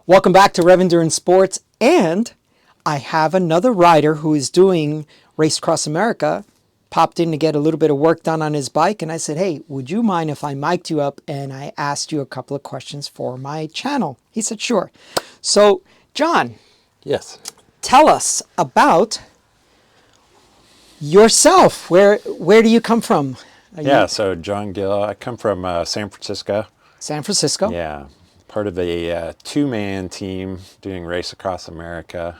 Welcome back to Rev Endurance Sports, and I have another rider who is doing Race Across America, popped in to get a little bit of work done on his bike, and I said, hey, would you mind if I mic'd you up and I asked you a couple of questions for my channel? He said, sure. So, John. Yes. Tell us about yourself. Where do you come from? So John Gill, I come from San Francisco. San Francisco? Yeah. Part of a two-man team doing Race Across America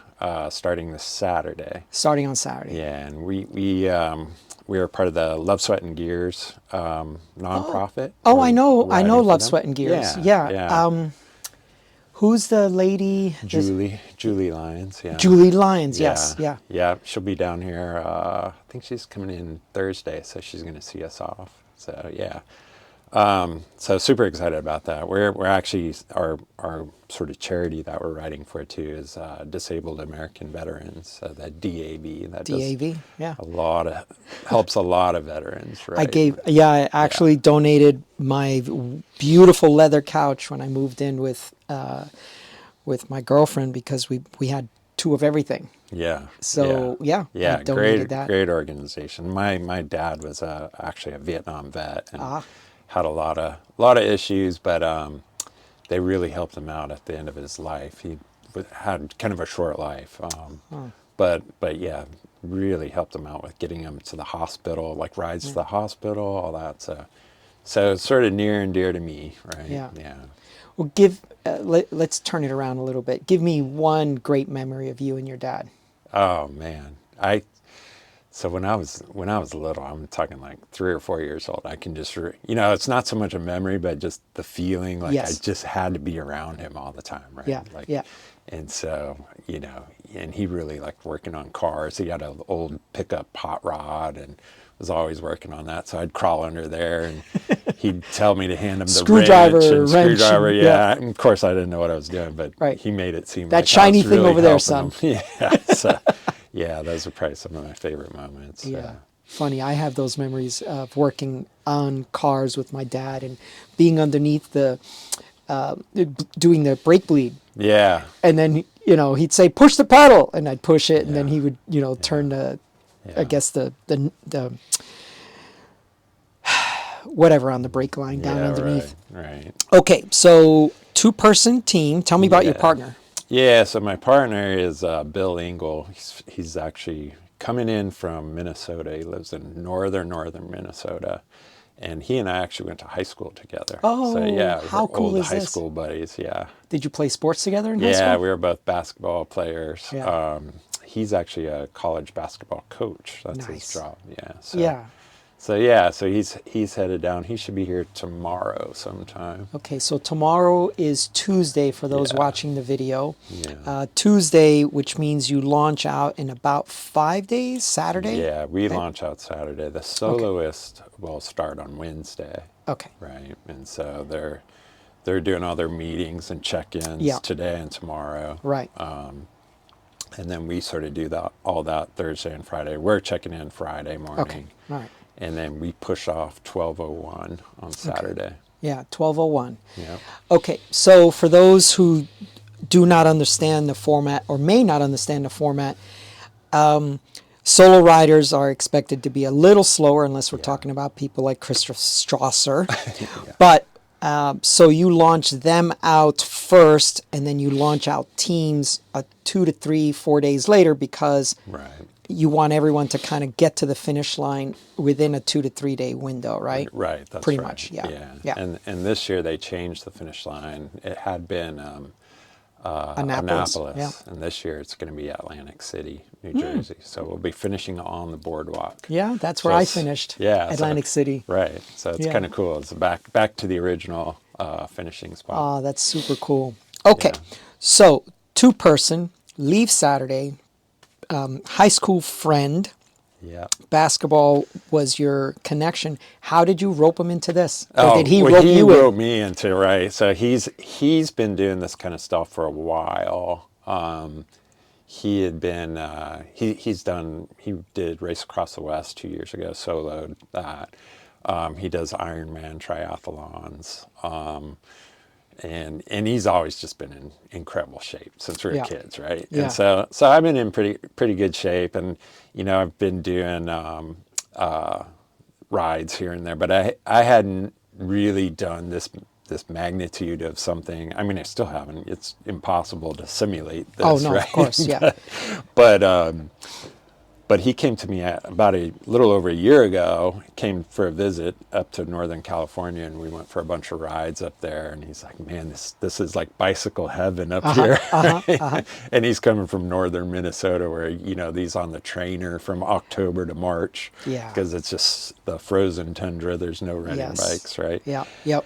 starting this Saturday. Starting on Saturday. Yeah, and we are part of the Love, Sweat, and Gears nonprofit. Oh, I know Love, Sweat, and Gears. Yeah. Who's the lady? Julie Lyons. Yeah. Julie Lyons. Yes. Yeah. Yeah. She'll be down here. I think she's coming in Thursday, so she's going to see us off. So yeah. So super excited about that. We're actually our sort of charity that we're writing for too is Disabled American Veterans. The DAV. That DAV. Yeah. Helps a lot of veterans. Right. I actually donated my beautiful leather couch when I moved in with my girlfriend because we had two of everything. Yeah. So I donated that. Great organization. My dad was actually a Vietnam vet and had a lot of issues, but they really helped him out at the end of his life. He had kind of a short life, but yeah, really helped him out with getting him to the hospital, like rides to the hospital, all that. So it's sort of near and dear to me, right? Yeah. Yeah. Well, let's turn it around a little bit. Give me one great memory of you and your dad. Oh man, So when I was little, I'm talking like 3 or 4 years old, I can just, it's not so much a memory, but just the feeling like I just had to be around him all the time, right? Yeah. And so, and he really liked working on cars. He had an old pickup hot rod and was always working on that. So I'd crawl under there and he'd tell me to hand him the screwdriver. Yeah. And of course I didn't know what I was doing, but he made it seem that like shiny thing really over there, son. Yeah. So, yeah, those are probably some of my favorite moments. Yeah. Funny. I have those memories of working on cars with my dad and being underneath doing the brake bleed. Yeah. And then, he'd say, push the pedal. And I'd push it. And then he would, turn I guess the whatever on the brake line down underneath. Right. Okay. So 2-person team. Tell me about your partner. Yeah, so my partner is Bill Engel. He's actually coming in from Minnesota. He lives in northern Minnesota, and he and I actually went to high school together. Oh, so, yeah, how cool is high this? School buddies. Yeah. Did you play sports together in high school? Yeah, we were both basketball players. Yeah. He's actually a college basketball coach. That's his job. Yeah. So he's headed down. He should be here tomorrow sometime. Okay, so tomorrow is Tuesday for those watching the video. Yeah. Tuesday, which means you launch out in about 5 days, Saturday? Yeah, we launch out Saturday. The soloist will start on Wednesday. Okay. Right, and so they're doing all their meetings and check-ins today and tomorrow. Right. And then we sort of do all that Thursday and Friday. We're checking in Friday morning. Okay, all right. And then we push off 12:01 on Saturday. Okay. Yeah, 12:01. Yeah. Okay, so for those who do not understand the format or may not understand the format, solo riders are expected to be a little slower unless we're talking about people like Christoph Strasser. But so you launch them out first, and then you launch out teams 2 to 3, 4 days later because you want everyone to kind of get to the finish line within a 2 to 3 day window, right? Right. That's pretty much. Yeah. And this year they changed the finish line. It had been Annapolis, and this year it's going to be Atlantic City, New Jersey. So we'll be finishing on the boardwalk. Yeah, that's where I finished. Yeah, Atlantic City. Right. So it's kind of cool. It's back to the original finishing spot. Oh, that's super cool. Okay, so 2-person, leave Saturday. High school friend. Yeah. Basketball was your connection. How did you rope him into this? Or did he rope you in? He roped me into, right. So he's been doing this kind of stuff for a while. He had been, he did Race Across the West 2 years ago, soloed that. He does Ironman triathlons. and he's always just been in incredible shape since we were Yeah. kids, right? Yeah. And so I've been in pretty good shape, and I've been doing rides here and there, but I hadn't really done this magnitude of something. I mean, I still haven't. It's impossible to simulate this, Oh no, right? of course, yeah. But he came to me about a little over a year ago, came for a visit up to Northern California, and we went for a bunch of rides up there. And he's like, man, this is like bicycle heaven up here. And he's coming from northern Minnesota where, he's on the trainer from October to March. Yeah. Because it's just the frozen tundra. There's no renting bikes, right? Yeah, yep.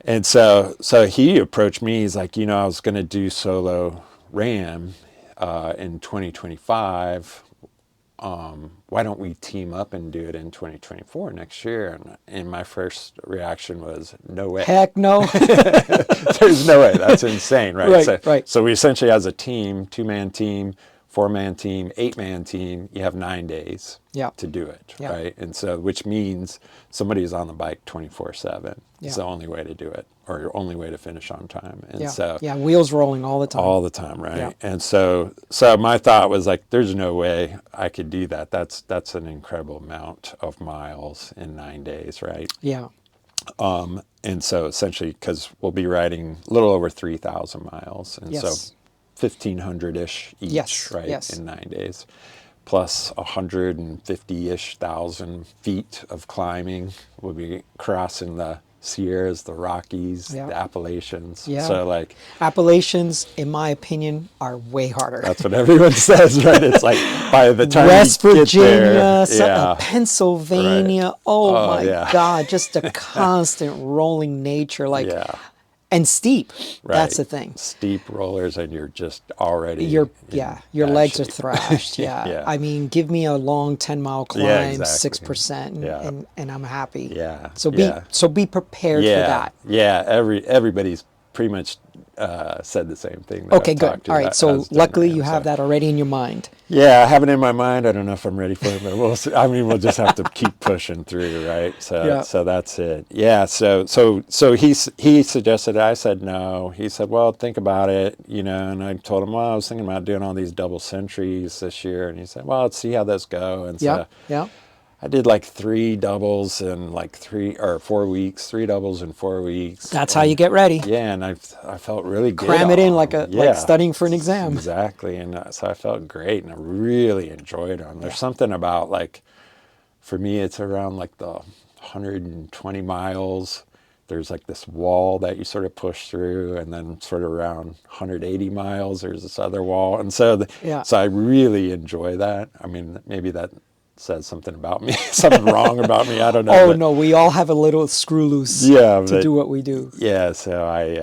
And so he approached me. He's like, I was going to do solo RAAM in 2025. Why don't we team up and do it in 2024 next year? And my first reaction was, no way. Heck no. There's no way. That's insane, right? Right. So we essentially, as a team, 2-man team, 4-man team, 8-man team, you have 9 days to do it, right? And so, which means somebody's on the bike 24/7. It's the only way to do it, or your only way to finish on time. And so, wheels rolling all the time. all the time, right? And so my thought was like, there's no way I could do that. That's an incredible amount of miles in 9 days, right? Yeah. And so essentially, because we'll be riding a little over 3,000 miles, and so 1,500-ish each, right, in 9 days, plus 150-ish thousand feet of climbing. We'll be crossing the Sierras, the Rockies, the Appalachians. Yeah. So like Appalachians, in my opinion, are way harder. that's what everyone says, right? It's like by the time West you Virginia, get there, Pennsylvania. Right. Oh my God, just a constant rolling nature, and steep. Right. That's the thing. Steep rollers, and you're just already Your legs are shape. thrashed. Yeah. I mean, give me a long 10-mile climb, 6%, and I'm happy. Yeah. So be prepared for that. Yeah. Everybody's pretty much said the same thing. That Okay, I've good. talked to All right. that So has done luckily RAAM, you have that already in your mind. Yeah, I have it in my mind. I don't know if I'm ready for it, but we'll see. I mean, we'll just have to keep pushing through, right? So that's it. Yeah. So he suggested it. I said no. He said, well, think about it, and I told him, well, I was thinking about doing all these double centuries this year, and he said, well, let's see how those go. And so I did like 3 doubles in like 3 or 4 weeks. 3 doubles in 4 weeks. That's how you get ready. Yeah, and I felt really good. Cram it in like studying for an exam. Exactly, and so I felt great, and I really enjoyed them. There's something about like, for me, it's around like the 120 miles. There's like this wall that you sort of push through, and then sort of around 180 miles, there's this other wall, and so so I really enjoy that. I mean, maybe that says something about me, something wrong about me. I don't know. Oh no, we all have a little screw loose to do what we do. Yeah, so I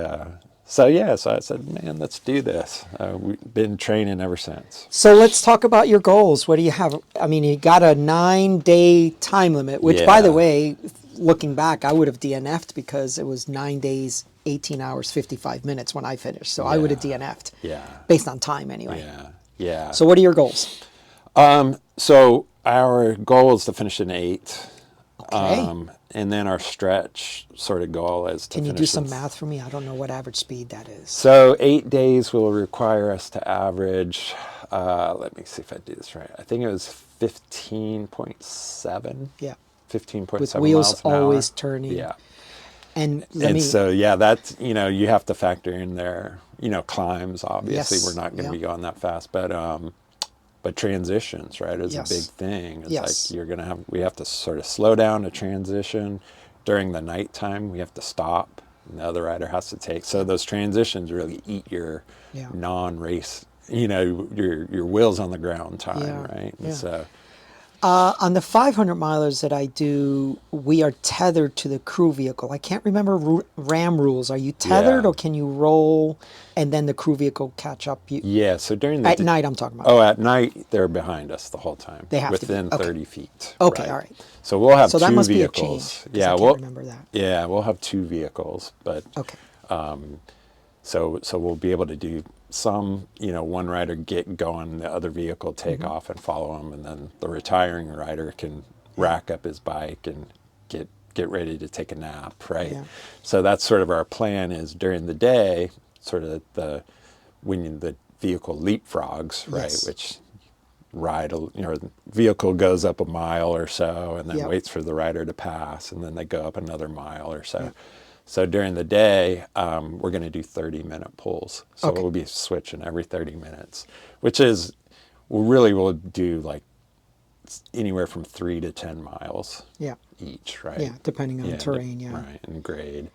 said, man, let's do this. We've been training ever since. So let's talk about your goals. What do you have? I mean, you got a 9-day time limit, which by the way, looking back, I would have DNF'd because it was 9 days, 18 hours, 55 minutes when I finished. So I would have DNF'd based on time anyway. Yeah. So what are your goals? So our goal is to finish in 8th. Okay. And then our stretch sort of goal is to Can you finish do some math for me? I don't know what average speed that is. So 8 days will require us to average, let me see if I do this right. I think it was 15.7. Yeah. 15.7 with wheels miles an hour. always turning. Yeah. And so that's, you have to factor in there, climbs, obviously. We're not going to be going that fast, but transitions, right, is a big thing. It's like we have to sort of slow down to transition. During the nighttime, we have to stop, and the other rider has to take. So those transitions really eat your non-race, your wheels on the ground time, right? And so on the 500 milers that I do, we are tethered to the crew vehicle. I can't remember RAAM rules. Are you tethered or can you roll and then the crew vehicle catch up? So during the at night I'm talking about. Oh, at night they're behind us the whole time. They have within to be. 30 feet. Okay, all right. So we'll have 2 that must vehicles. Be a change, I can't remember that. Yeah, we'll have 2 vehicles, but so we'll be able to do some, one rider get going, the other vehicle take off and follow him, and then the retiring rider can rack up his bike and get get ready to take a nap, right? Yeah. So that's sort of our plan is during the day, sort of when the vehicle leapfrogs, right? Yes. Which the vehicle goes up a mile or so and then Yep. waits for the rider to pass, and then they go up another mile or so. Yep. So during the day, we're going to do 30-minute pulls. So Okay. we'll be switching every 30 minutes, which is, we'll do like anywhere from 3 to 10 miles Yeah. each, right? Yeah, depending on terrain, yeah. Right, and grade.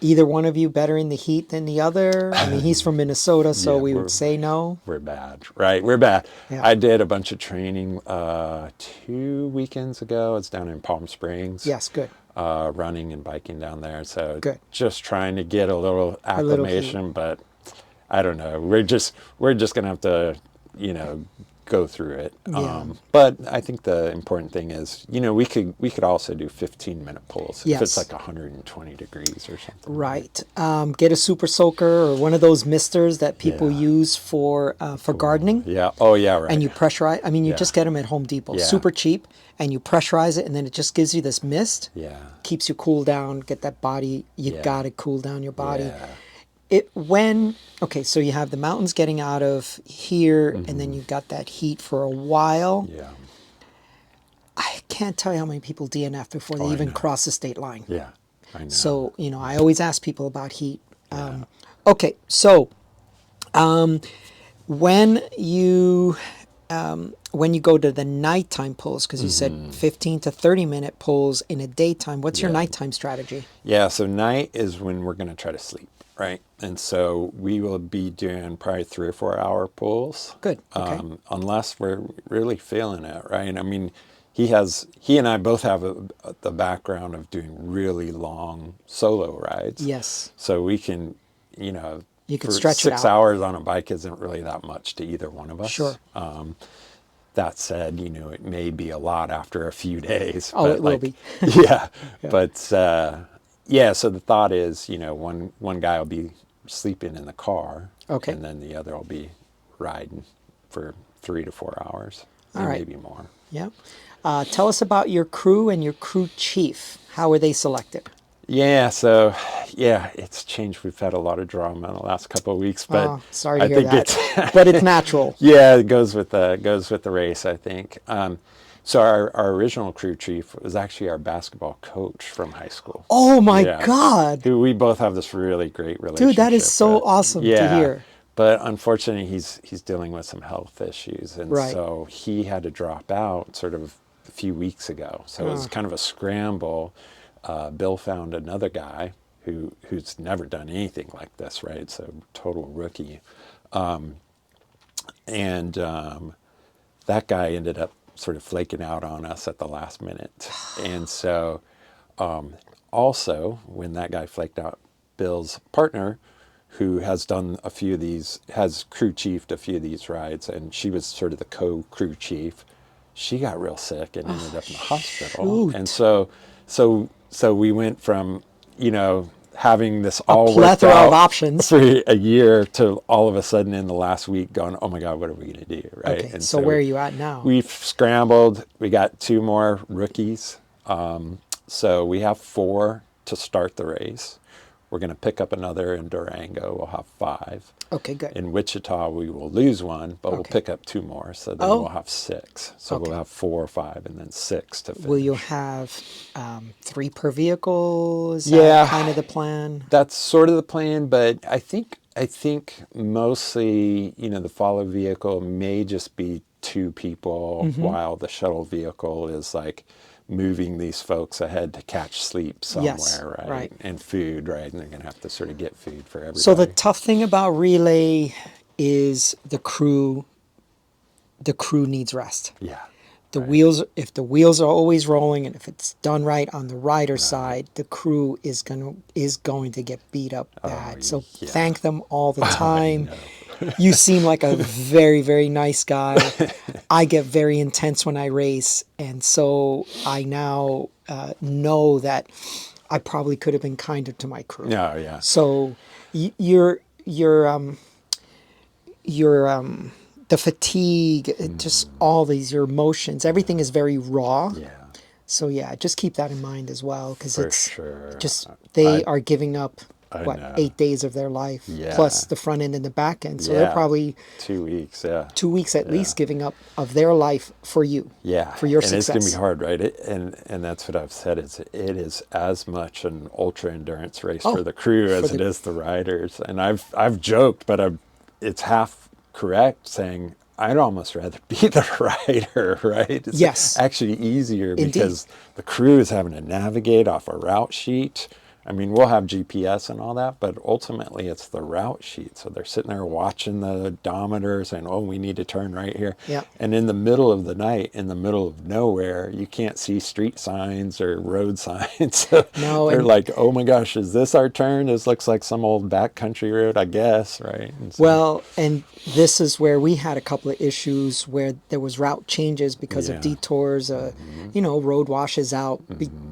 Either one of you better in the heat than the other? I mean, he's from Minnesota, so Yeah, we would say no. We're bad, right? We're bad. Yeah. I did a bunch of training 2 weekends ago. It's down in Palm Springs. Yes, good. Running and biking down there. So Good. just trying to get a little little acclimation, but I don't know. We're just gonna have to, go through it. Yeah. But I think the important thing is, we could also do 15-minute pulls if Yes. it's like 120 degrees or something. Right. Get a super soaker or one of those misters that people Yeah. use for gardening. Yeah. Oh yeah. Right. And you pressurize. I mean, you Yeah. just get them at Home Depot. Yeah. Super cheap. And you pressurize it, and then it just gives you this mist. Yeah. Keeps you cool down. Get that body. You Yeah. got to cool down your body. Yeah. Okay, so you have the mountains getting out of here, and then you've got that heat for a while. Yeah. I can't tell you how many people DNF before they I even know. cross the state line. Yeah. I know. So, I always ask people about heat. Okay, so when you go to the nighttime pulls, because you said 15 to 30-minute pulls in a daytime, what's your Yeah. nighttime strategy? Yeah, so night is when we're going to try to sleep, right? And so we will be doing probably 3 or 4 hour pulls. Good, okay. Unless we're really feeling it, right? I mean, he and I both have the background of doing really long solo rides. Yes. So we can, You can for stretch it 6 out. hours on a bike isn't really that much to either one of us. Sure. That said, it may be a lot after a few days. Oh, but it will be. yeah. But so the thought is, one guy will be sleeping in the car. Okay. And then the other will be riding for 3 to 4 hours. All and right. maybe more. Yeah. Tell us about your crew and your crew chief. How were they selected? Yeah, so it's changed. We've had a lot of drama in the last couple of weeks, but sorry to I hear think that. But it's natural. Yeah, it goes with the race, I think. So our original crew chief was actually our basketball coach from high school. Oh my Yeah. God. Who we both have this really great relationship. Dude, that is so with. awesome to Yeah. hear. But unfortunately, he's dealing with some health issues, and Right. so he had to drop out sort of a few weeks ago. So it was kind of a scramble. Bill found another guy who's never done anything like this, right? So total rookie. That guy ended up sort of flaking out on us at the last minute. And so also, when that guy flaked out, Bill's partner, who has done a few of these, has crew chiefed a few of these rides, and she was sort of the co-crew chief, she got real sick and ended up in the hospital. shoot. And so we went from, having this all worked Plethora out of options. for a year to all of a sudden in the last week going, oh my God, what are we going to do, right? Okay, And so where are you at now? We've scrambled. We got 2 more rookies. So we have 4 to start the race. We're going to pick up another in Durango. We'll have 5. Okay, good. In Wichita, we will lose 1, but we'll Okay. pick up 2 more. So then Oh. we'll have 6. So Okay. we'll have 4 or 5 and then 6 to finish. Will you have 3 per vehicle? Is Yeah. that kind of the plan? That's sort of the plan, but I think mostly, the follow vehicle may just be 2 people while the shuttle vehicle is like moving these folks ahead to catch sleep somewhere, Yes, right? right. And food, right? And they're going to have to sort of get food for everybody. So the tough thing about relay is the crew needs rest. yeah. If the wheels are always rolling and if it's done right on the rider side, the crew is going to get beat up bad. So yeah. thank them all the time. You seem like a very, very nice guy. I get very intense when I race, and so I now know that I probably could have been kinder to my crew. No, yeah. So you're the fatigue, just all these, your emotions, everything is very raw. Yeah. So yeah, just keep that in mind as well, because For it's sure. just they I are giving up I what, know. 8 days of their life Yeah. plus the front end and the back end. So they're Yeah. probably 2 weeks. Yeah. 2 weeks at Yeah. least giving up of their life for you, Yeah, for your and it's gonna be success. hard, right? And that's what I've said. It is as much an ultra endurance race Oh, for the crew for as it is the riders. And I've joked, but it's half correct saying I'd almost rather be the rider, right? It's Yes, actually easier indeed. because the crew is having to navigate off a route sheet. I mean, we'll have GPS and all that, but ultimately it's the route sheet. So they're sitting there watching the odometer saying, oh, we need to turn right here. Yeah. And in the middle of the night, in the middle of nowhere, you can't see street signs or road signs. So No, they're and like, oh my gosh, is this our turn? This looks like some old backcountry road, I guess, right? And so, well, and this is where we had a couple of issues where there was route changes because of yeah. detours. Road washes out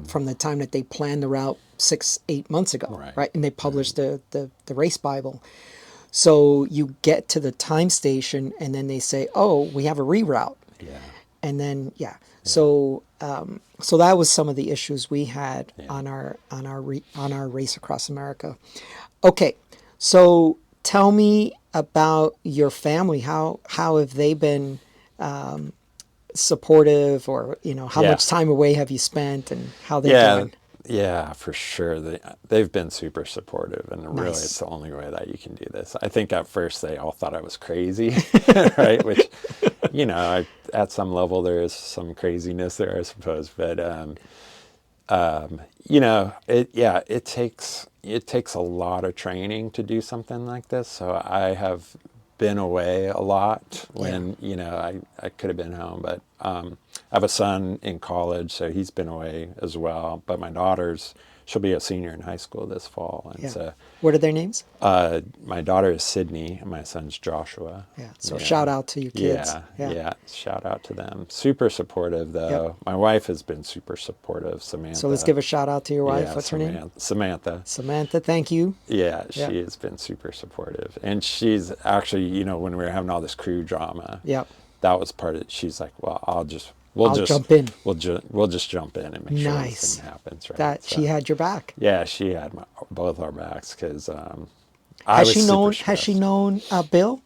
from the time that they planned the route 6-8 months ago, Right. right? And they published the race Bible. So you get to the time station, and then they say, "Oh, we have a reroute," Yeah. and then so that was some of the issues we had Yeah. on our race across America. Okay, so tell me about your family. How have they been supportive, or how Yeah. much time away have you spent, and how they Yeah, doing? yeah, for sure. They've been super supportive, and really, Nice. it's the only way that you can do this. I think at first they all thought I was crazy, right? Which, at some level there is some craziness there, I suppose. But it takes a lot of training to do something like this. So I have been away a lot when I could have been home, but I have a son in college, so he's been away as well. But my she'll be a senior in high school this fall, and Yeah. so What are their names? my daughter is Sydney, and my son's Joshua. Yeah. So shout out to your kids. Yeah. Shout out to them. Super supportive, though. Yep. My wife has been super supportive. Samantha. So let's give a shout out to your wife. Yeah, What's her name? Samantha. Samantha. Thank you. Yeah, Yep. she has been super supportive, and she's actually, when we were having all this crew drama, Yep. that was part of it. She's like, well, I'll jump in. We'll just jump in and make sure Nice. this thing happens, right? That she had your back. Yeah, she had both our backs because Has she known Bill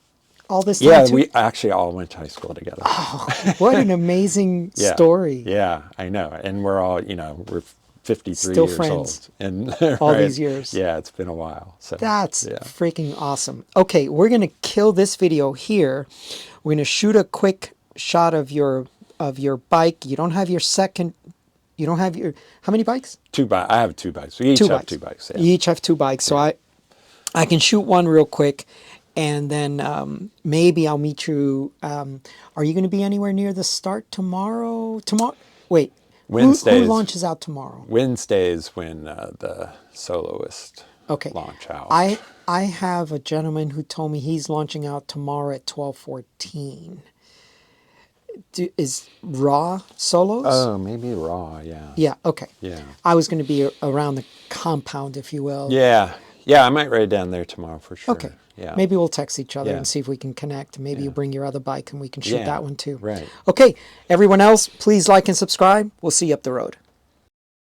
all this time Yeah, too? we actually all went to high school together. What an amazing Yeah. story. Yeah, I know, and we're all we're 53 Still years friends. old, and All right? these years. Yeah, it's been a while. So That's yeah. freaking awesome. Okay, we're gonna kill this video here. We're gonna shoot a quick shot of your bike. You don't have your second. You don't have your. How many bikes? I have 2 bikes. We each have 2 bikes. Yeah. You each have 2 bikes. So I can shoot one real quick, and then maybe I'll meet you. Are you going to be anywhere near the start tomorrow? Wait. Wednesdays. Who launches out tomorrow? Wednesdays when the soloist Okay. launch out. I have a gentleman who told me he's launching out tomorrow at 12:14. Is Raw solos? Oh, maybe Raw. Yeah. Yeah. Okay. Yeah. I was going to be around the compound, if you will. Yeah. Yeah. I might ride down there tomorrow for sure. Okay. Yeah. Maybe we'll text each other Yeah. and see if we can connect. Maybe you bring your other bike and we can shoot Yeah, that one too. right. Okay. Everyone else, please like and subscribe. We'll see you up the road.